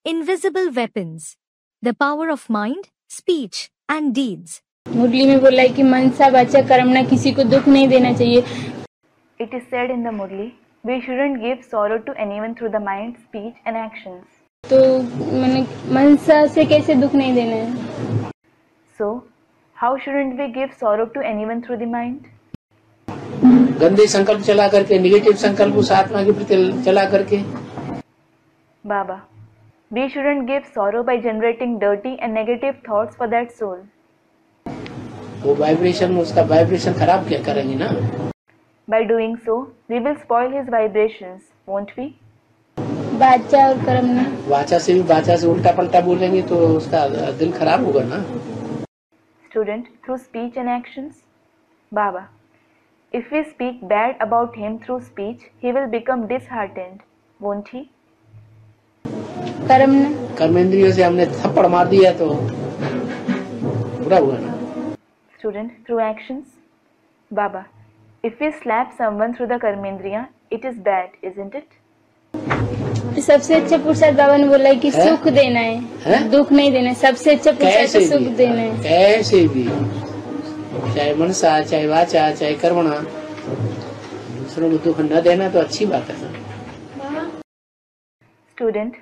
Invisible weapons. The power of mind, speech and deeds. मुरली में बोला है कि मनसा वाचा कर्मणा, किसी को दुख नहीं देना चाहिए. It is said in the Murli, we shouldn't give sorrow to anyone through the mind, speech and actions. तो मैंने मनसा से कैसे दुख नहीं देना है? So, how shouldn't we give sorrow to anyone through the mind? गंदे संकल्प चला करके, निगेटिव संकल्प उस आत्मा के प्रति चला करके. Baba, we shouldn't give sorrow by generating dirty and negative thoughts for that soul. वो वाइब्रेशन, उसका वाइब्रेशन खराब क्या करेंगे ना. By doing so, we will spoil his vibrations, won't we? वाचा और कर्मणा. वाचा से भी, वाचा से उल्टा पलटा बोलेंगे तो उसका दिल खराब होगा ना. Student, through speech and actions? Baba, if we speak bad about him through speech, he will become disheartened, won't he? कर्मणा. कर्मेंद्रियों से हमने थप्पड़ मार दिया तो बुरा हुआ ना. Student, through actions? Baba, if we slap someone through the karmendriya, it is bad, isn't it? सबसे अच्छा पुरुषार्थ बाबा ने बोला है कि सुख देना है, दुख नहीं देना है. सबसे अच्छा पुरुषार्थ सुख देना है. कैसे भी, चाहे मनसा, चाहे वाचा, चाहे कर्मणा, दूसरों को दुख न देना तो अच्छी बात है. Student,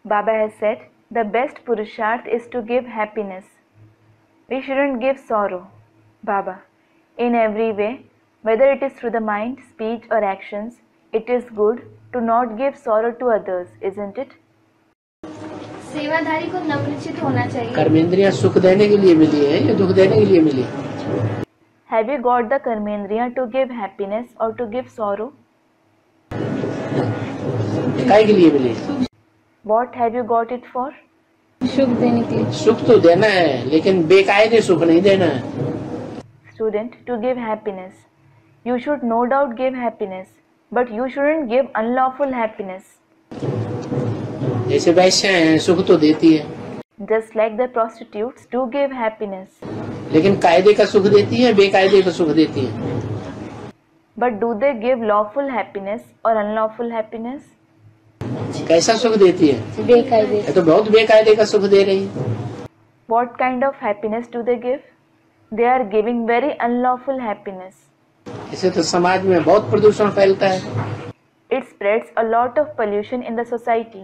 Baba has said, the best purusharth is to give happiness. We shouldn't give sorrow. Baba, in every way, whether it is through the mind, speech or actions, it is good to not give sorrow to others, isn't it? सेवाधारी को नम्रचित होना चाहिए. कर्मेंद्रियां सुख देने के लिए मिली है या दुख देने के लिए मिली है? Have you got the karmendriya to give happiness or to give sorrow? काय के लिए मिली है? What have you got it for? सुख देने के लिए. सुख तो देना है, लेकिन बेकायदे सुख नहीं देना है. Student, to give happiness. You should no doubt give happiness, but you shouldn't give unlawful happiness. जैसे वैश्या हैं, सुख तो देती है. Just like the prostitutes do give happiness. लेकिन कायदे का सुख देती है, बेकायदे का सुख देती है. But do they give lawful happiness or unlawful happiness? कैसा सुख देती है? बेकायदे. ये तो बहुत बेकायदे का सुख दे रही है. What kind of happiness do they give? They are giving very unlawful happiness. इससे तो समाज में बहुत प्रदूषण फैलता है. It spreads a lot of pollution in the society.